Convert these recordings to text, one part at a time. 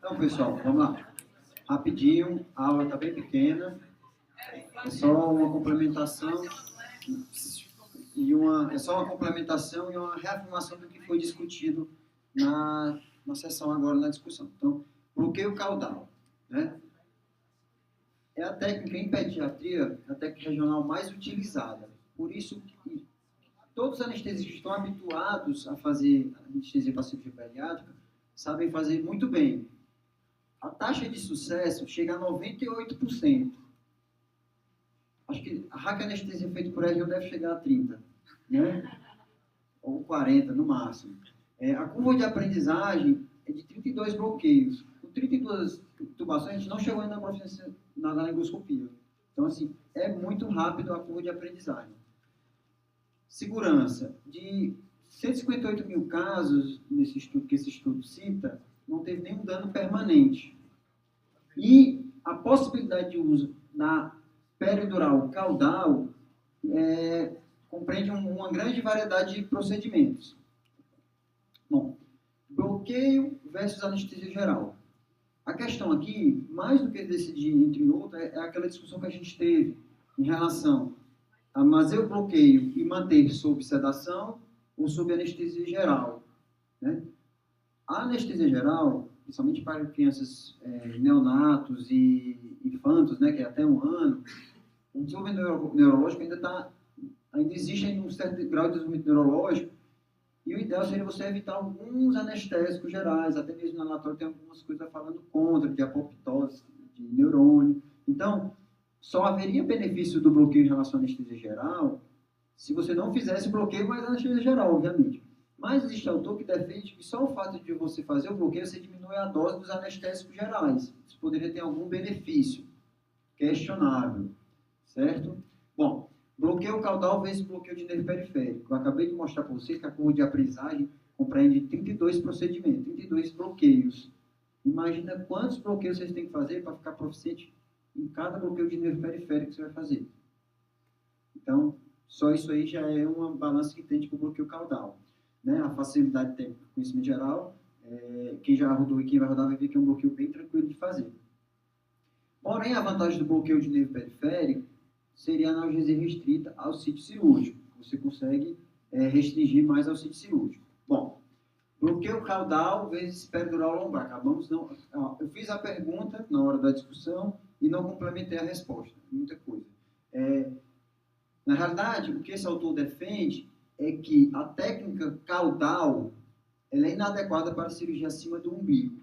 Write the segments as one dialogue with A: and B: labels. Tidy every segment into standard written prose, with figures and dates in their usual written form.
A: Então, pessoal, vamos lá. Rapidinho, a aula está bem pequena. É só uma complementação e uma reafirmação do que foi discutido na sessão agora, na discussão. Então, bloqueio caudal, né? É a técnica em pediatria, a técnica regional mais utilizada. Por isso, todos os anestesistas que estão habituados a fazer anestesia para cirurgia pediátrica sabem fazer muito bem. A taxa de sucesso chega a 98%. Acho que a raquianestesia feita por RGO deve chegar a 30%, né? Ou 40% no máximo. A curva de aprendizagem é de 32 bloqueios. Com 32 tubações, a gente não chegou ainda na proficiência na laringoscopia. Então, assim, é muito rápido a curva de aprendizagem. Segurança. De 158 mil casos nesse estudo, que esse estudo cita, não teve nenhum dano permanente. E a possibilidade de uso na peridural caudal compreende uma grande variedade de procedimentos. Bom, bloqueio versus anestesia geral. A questão aqui, mais do que decidir entre outros, é aquela discussão que a gente teve em relação a fazer o bloqueio e manter sob sedação ou sob anestesia geral, né? A anestesia geral, principalmente para crianças neonatos e infantos, né, que é até 1 ano, o desenvolvimento neurológico ainda existe um certo grau de desenvolvimento neurológico, e o ideal seria você evitar alguns anestésicos gerais, até mesmo na laboratório tem algumas coisas falando contra, de apoptose, de neurônio. Então, só haveria benefício do bloqueio em relação à anestesia geral se você não fizesse o bloqueio mais anestesia geral, obviamente. Mas existe autor que defende que só o fato de você fazer o bloqueio, você diminui a dose dos anestésicos gerais. Isso poderia ter algum benefício. Questionável. Certo? Bom, bloqueio caudal vezes bloqueio de nervo periférico. Eu acabei de mostrar para vocês que a curva de aprendizagem compreende 32 procedimentos, 32 bloqueios. Imagina quantos bloqueios vocês têm que fazer para ficar proficiente em cada bloqueio de nervo periférico que você vai fazer. Então, só isso aí já é uma balança que tem de bloqueio caudal. Né? A facilidade de ter conhecimento geral, quem já rodou e quem vai rodar vai ver que é um bloqueio bem tranquilo de fazer. Porém, a vantagem do bloqueio de nervo periférico seria a analgesia restrita ao sítio cirúrgico. Você consegue restringir mais ao sítio cirúrgico. Bom, bloqueio caudal vezes peridural lombar. Eu fiz a pergunta na hora da discussão e não complementei a resposta. Muita coisa. Na realidade, o que esse autor defende é que a técnica caudal ela é inadequada para a cirurgia acima do umbigo.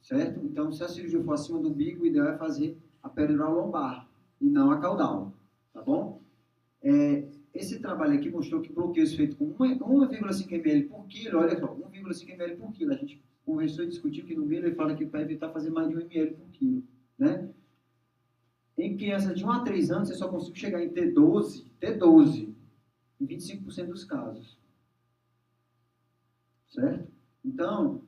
A: Certo? Então, se a cirurgia for acima do umbigo, o ideal é fazer a peridural lombar e não a caudal. Tá bom? Esse trabalho aqui mostrou que bloqueios feitos com 1,5 ml por quilo, olha só, 1,5 ml por quilo. A gente conversou e discutiu que no milho ele fala que para evitar fazer mais de 1 ml por quilo. Né? Em crianças de 1 a 3 anos, você só consegue chegar em T12 em 25% dos casos. Certo? Então,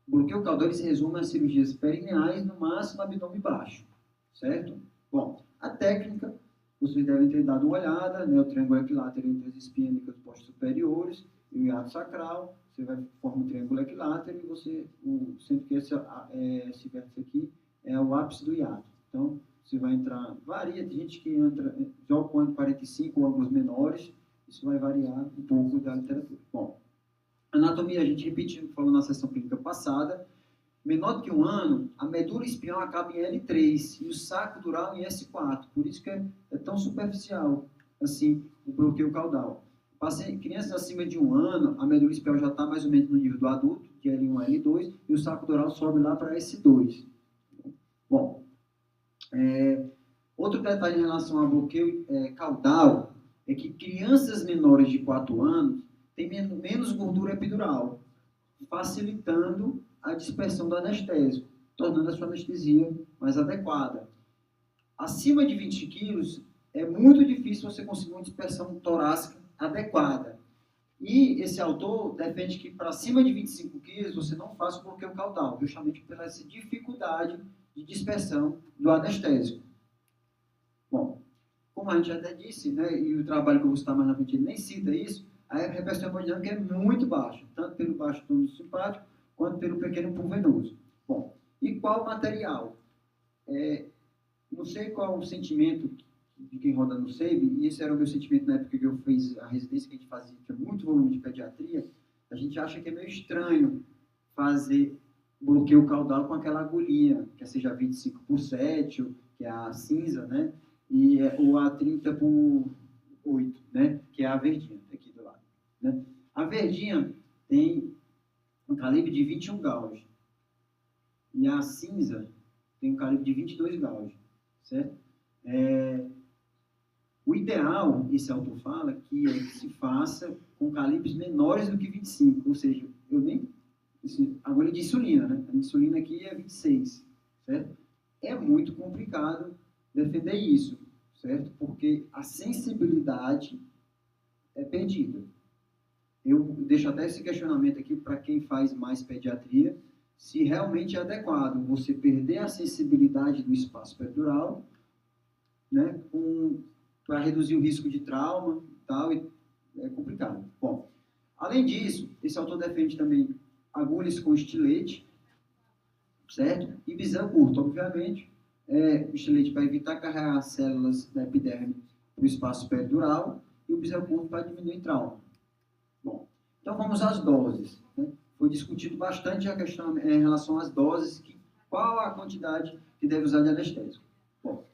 A: bloqueio caudal se resume a cirurgias perineais, no máximo abdômen baixo. Certo? Bom, a técnica, vocês devem ter dado uma olhada, né? O triângulo equilátero entre as espinhas postos superiores e o hiato sacral. Você vai formar um triângulo equilátero e sendo que esse vértice aqui é o ápice do hiato. Então, você vai entrar, varia, tem gente que entra, joga com ângulo 45 ou ângulos menores, isso vai variar um pouco da literatura. Bom, anatomia, a gente repetiu, falou na sessão clínica passada, menor do que 1 ano, a medula espinhal acaba em L3 e o saco dural em S4, por isso que é tão superficial, assim, o bloqueio caudal. Crianças acima de 1 ano, a medula espinhal já está mais ou menos no nível do adulto, de L1 a L2, e o saco dural sobe lá para S2. Bom, outro detalhe em relação ao bloqueio caudal é que crianças menores de 4 anos têm menos gordura epidural, facilitando a dispersão do anestésico, tornando a sua anestesia mais adequada. Acima de 20 quilos, é muito difícil você conseguir uma dispersão torácica adequada. E esse autor defende que para cima de 25 quilos você não faça o bloqueio caudal, justamente pela essa dificuldade de dispersão do anestésico. Bom, como a gente até disse, né, e o trabalho que eu vou citar mais na frente ele nem cita isso, a repressão hemodinâmica é muito baixa, tanto pelo baixo tônus simpático, quanto pelo pequeno pulmão venoso. Bom, e qual o material? Não sei qual o sentimento de quem roda no SEIB, e esse era o meu sentimento na época que eu fiz a residência que a gente fazia, tinha muito volume de pediatria. A gente acha que é meio estranho fazer bloqueio caudal com aquela agulhinha, que seja 25/7, que é a cinza, né? Ou a 30/8, né? Que é a verdinha, aqui do lado. Né? A verdinha tem um calibre de 21 gauge. E a cinza tem um calibre de 22 gauge. Certo? O ideal, esse autor fala, que se faça com calibres menores do que 25, ou seja, eu nem... Assim, agulha de insulina, né? A insulina aqui é 26, certo? É muito complicado defender isso, certo? Porque a sensibilidade é perdida. Eu deixo até esse questionamento aqui para quem faz mais pediatria, se realmente é adequado você perder a sensibilidade do espaço peridural, né, para reduzir o risco de trauma e tal, é complicado. Bom, além disso, esse autor defende também agulhas com estilete, certo? E bisel curto, obviamente, o estilete para evitar carregar as células da epiderme para o espaço peridural e o bisel curto para diminuir trauma. Bom, então vamos às doses. Né? Foi discutido bastante a questão em relação às doses, qual a quantidade que deve usar de anestésico. Bom,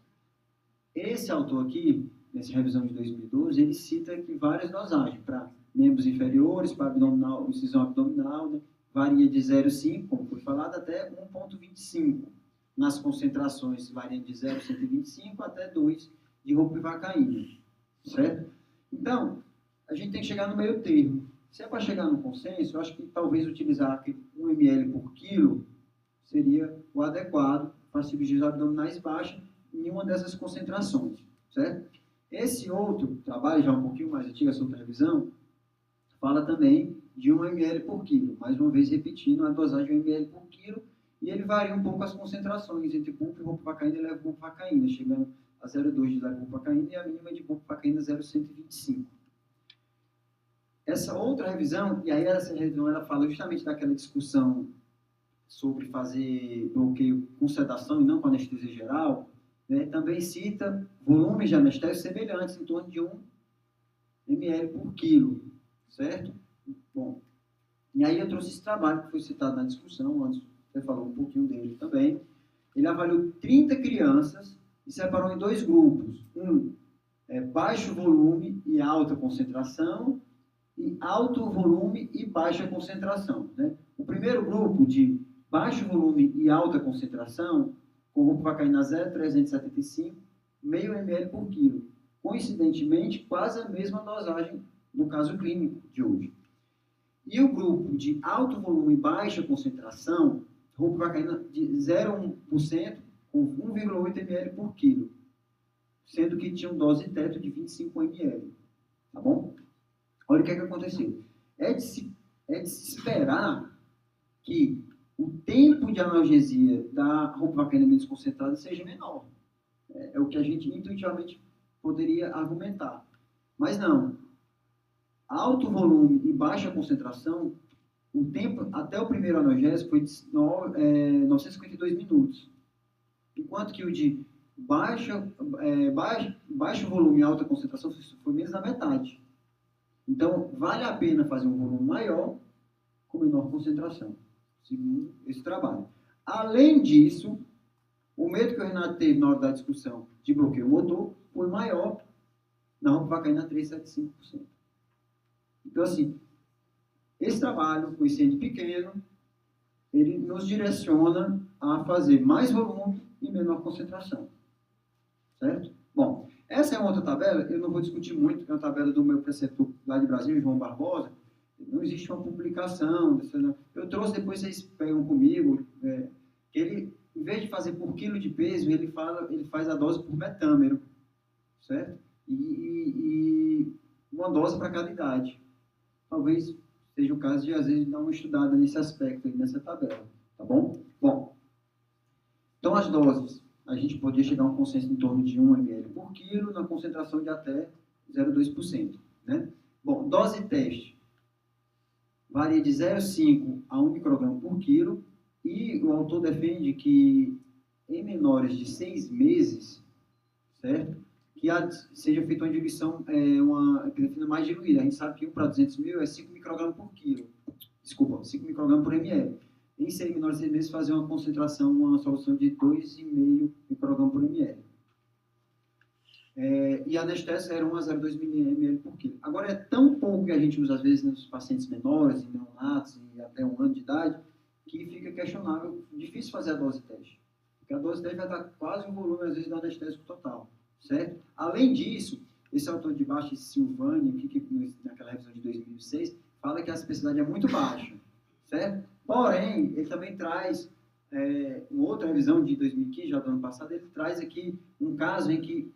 A: esse autor aqui, nessa revisão de 2012, ele cita aqui várias dosagens para membros inferiores, para abdominal, incisão abdominal, né? Varia de 0,5, como foi falado, até 1,25. Nas concentrações, varia de 0,125 até 2 de ropivacaína, certo? Então, a gente tem que chegar no meio termo. Se é para chegar no consenso, eu acho que talvez utilizar 1 ml por quilo seria o adequado para cirurgias abdominais baixas em uma dessas concentrações, certo? Esse outro trabalho, já um pouquinho mais antigo, essa outra revisão, fala também de 1 ml por quilo, mais uma vez repetindo a dosagem de 1 ml por quilo, e ele varia um pouco as concentrações entre bupo e ropivacaína e levobupivacaína, chegando a 0,2 de levobupivacaína e a mínima de bupivacaína 0,125. Essa outra revisão, e aí essa revisão ela fala justamente daquela discussão sobre fazer bloqueio com sedação e não com anestesia geral, né, também cita volumes de anestésico semelhantes, em torno de 1 ml por quilo, certo? Bom, e aí eu trouxe esse trabalho que foi citado na discussão, antes você falou um pouquinho dele também. Ele avaliou 30 crianças e separou em 2 grupos. Um é baixo volume e alta concentração, e alto volume e baixa concentração. Né? O primeiro grupo de baixo volume e alta concentração, com ropivacaína 0,375, meio ml por quilo. Coincidentemente, quase a mesma dosagem no caso clínico de hoje. E o grupo de alto volume e baixa concentração, ropivacaína de 0,1% com 1,8 ml por quilo, sendo que tinha dose teto de 25 ml. Tá bom? Olha o que aconteceu. É de se esperar que o tempo de analgesia da ropivacaína menos concentrada seja menor. É o que a gente intuitivamente poderia argumentar. Mas não. Alto volume e baixa concentração, o tempo até o primeiro analgésico foi de 952 minutos. Enquanto que o de baixo volume e alta concentração foi menos da metade. Então, vale a pena fazer um volume maior com menor concentração, segundo esse trabalho. Além disso, o medo que o Renato teve na hora da discussão de bloqueio motor foi maior na ropivacaína 3,75%. Então, assim, esse trabalho, com esse N pequeno, ele nos direciona a fazer mais volume e menor concentração. Certo? Bom, essa é uma outra tabela, eu não vou discutir muito, é uma tabela do meu preceptor lá de Brasília, João Barbosa. Não existe uma publicação. Eu trouxe, depois vocês pegam comigo, que ele, em vez de fazer por quilo de peso, ele faz a dose por metâmero. Certo? E uma dose para cada idade. Talvez seja o caso de, às vezes, dar uma estudada nesse aspecto aí, nessa tabela. Tá bom? Bom, então as doses. A gente podia chegar a um consenso em torno de 1 ml por quilo, na concentração de até 0,2%. Né? Bom, dose teste varia de 0,5 a 1 micrograma por quilo, e o autor defende que em menores de 6 meses, certo? Que seja feita uma diluição, uma epinefrina mais diluída. A gente sabe que 1 para 200 mil é 5 microgramas por quilo. Desculpa, 5 microgramas por ml. Em ser menor de 6 meses, fazer uma concentração, uma solução de 2,5 microgramas por ml. E a anestésia era 1 a 0,2 ml por quilo. Agora, é tão pouco que a gente usa, às vezes, nos pacientes menores, em neonatos e até 1 ano de idade, que fica questionável, difícil fazer a dose teste. Porque a dose teste vai dar quase o volume, às vezes, do anestésico total, certo? Além disso, esse autor de baixo, Silvani, que naquela revisão de 2006, fala que a especificidade é muito baixa, certo? Porém, ele também traz uma outra revisão de 2015, já do ano passado, ele traz aqui um caso em que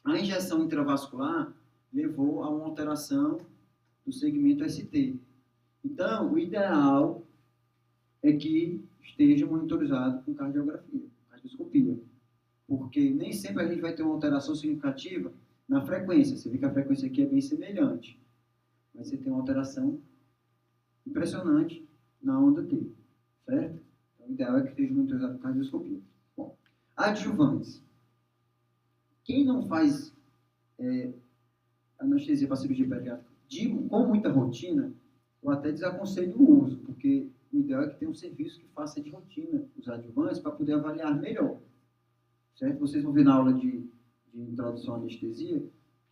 A: a injeção intravascular levou a uma alteração do segmento ST. Então, o ideal é que esteja monitorizado com cardioscopia, porque nem sempre a gente vai ter uma alteração significativa na frequência. Você vê que a frequência aqui é bem semelhante, mas você tem uma alteração impressionante na onda T, certo? Então, o ideal é que esteja monitorizado com cardioscopia. Bom, adjuvantes. Quem não faz anestesia para cirurgia pediátrica com muita rotina, eu até desaconselho o uso, porque o ideal é que tenha um serviço que faça de rotina os adjuvantes para poder avaliar melhor. Certo? Vocês vão ver na aula de introdução à anestesia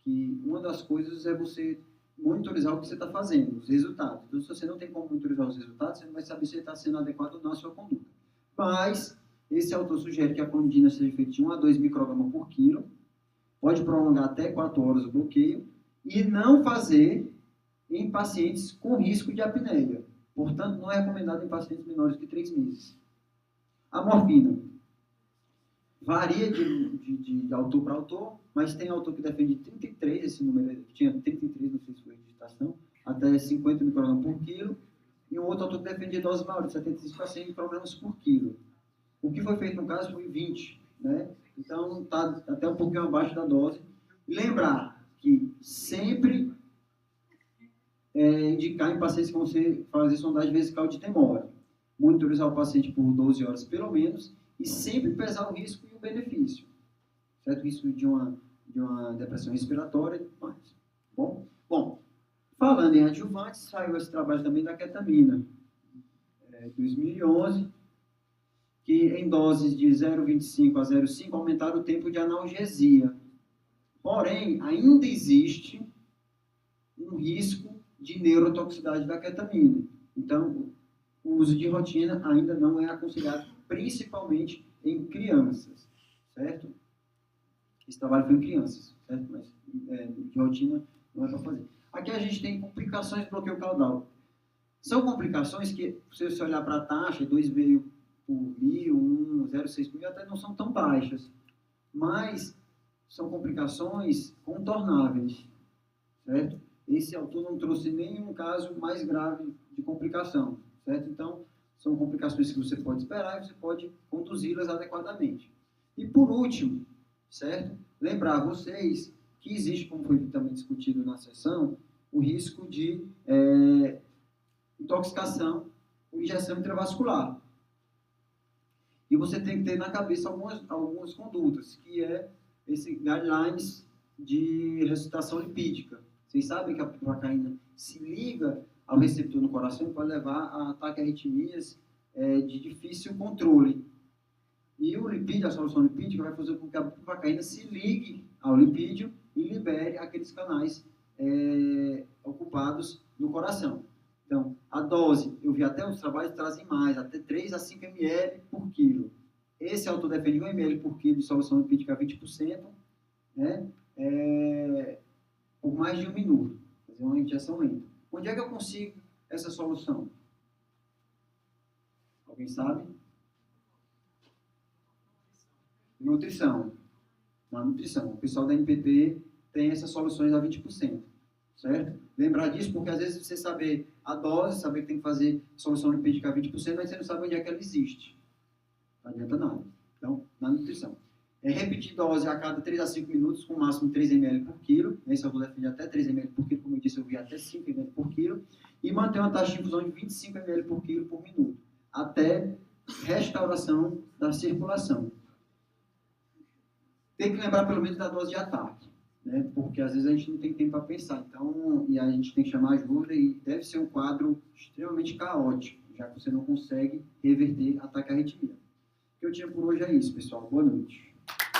A: que uma das coisas é você monitorizar o que você está fazendo, os resultados. Então, se você não tem como monitorizar os resultados, você não vai saber se ele está sendo adequado ou não à sua conduta. Mas, esse autor sugere que a clonidina seja feita de 1 a 2 microgramas por quilo, pode prolongar até 4 horas o bloqueio, e não fazer em pacientes com risco de apneia. Portanto, não é recomendado em pacientes menores de 3 meses. A morfina varia de autor para autor, mas tem autor que defende 33, esse número tinha 33, não sei se foi digitação, até 50 microgramas por quilo, e um outro autor que defende dose maior, de 75 a 100 microgramas por quilo. O que foi feito no caso foi 20, né? Então, está até um pouquinho abaixo da dose. Lembrar que sempre indicar em pacientes que vão fazer sondagem vesical de temora. Monitorizar o paciente por 12 horas pelo menos e sempre pesar o risco e o benefício. Certo? O risco de uma depressão respiratória e tudo mais. Bom, falando em adjuvantes, saiu esse trabalho também da ketamina. 2011, que em doses de 0,25 a 0,5 aumentaram o tempo de analgesia. Porém, ainda existe um risco de neurotoxicidade da ketamina. Então, o uso de rotina ainda não é aconselhado, principalmente em crianças, certo? Esse trabalho foi em crianças, certo? Mas de rotina não é para fazer. Aqui a gente tem complicações de bloqueio caudal. São complicações que, se você olhar para a taxa, 2,5 por mil, 0,6 por mil, até não são tão baixas. Mas são complicações contornáveis, certo? Esse autor não trouxe nenhum caso mais grave de complicação, certo? Então, são complicações que você pode esperar e você pode conduzi-las adequadamente. E por último, certo? Lembrar vocês que existe, como foi também discutido na sessão, o risco de intoxicação por injeção intravascular. E você tem que ter na cabeça algumas condutas, que é esse guidelines de ressuscitação lipídica. Vocês sabem que a pivacaína se liga ao receptor no coração e pode levar a ataque a arritmias de difícil controle. E o lipídio, a solução lipídica, vai fazer com que a pivacaína se ligue ao lipídio e libere aqueles canais ocupados no coração. Então, a dose, eu vi até os trabalhos que trazem mais, até 3 a 5 ml por quilo. Esse autor defende 1 ml por quilo de solução lipídica a 20%, né? Por mais de 1 minuto. Fazer uma injeção lenta. Onde é que eu consigo essa solução? Alguém sabe? Nutrição. Na nutrição. O pessoal da NPT tem essas soluções a 20%. Certo? Lembrar disso, porque às vezes você saber a dose, saber que tem que fazer solução lipídica a 20%, mas você não sabe onde é que ela existe. Não adianta nada. Então, na nutrição. Repetir dose a cada 3 a 5 minutos, com máximo 3 ml por quilo. Esse eu vou defender até 3 ml por quilo, como eu disse, eu vi até 5 ml por quilo. E manter uma taxa de infusão de 25 ml por quilo por minuto, até restauração da circulação. Tem que lembrar pelo menos da dose de ataque, né? Porque às vezes a gente não tem tempo para pensar, então, e a gente tem que chamar ajuda, e deve ser um quadro extremamente caótico, já que você não consegue reverter a taquiarritmia. O que eu tinha por hoje é isso, pessoal. Boa noite.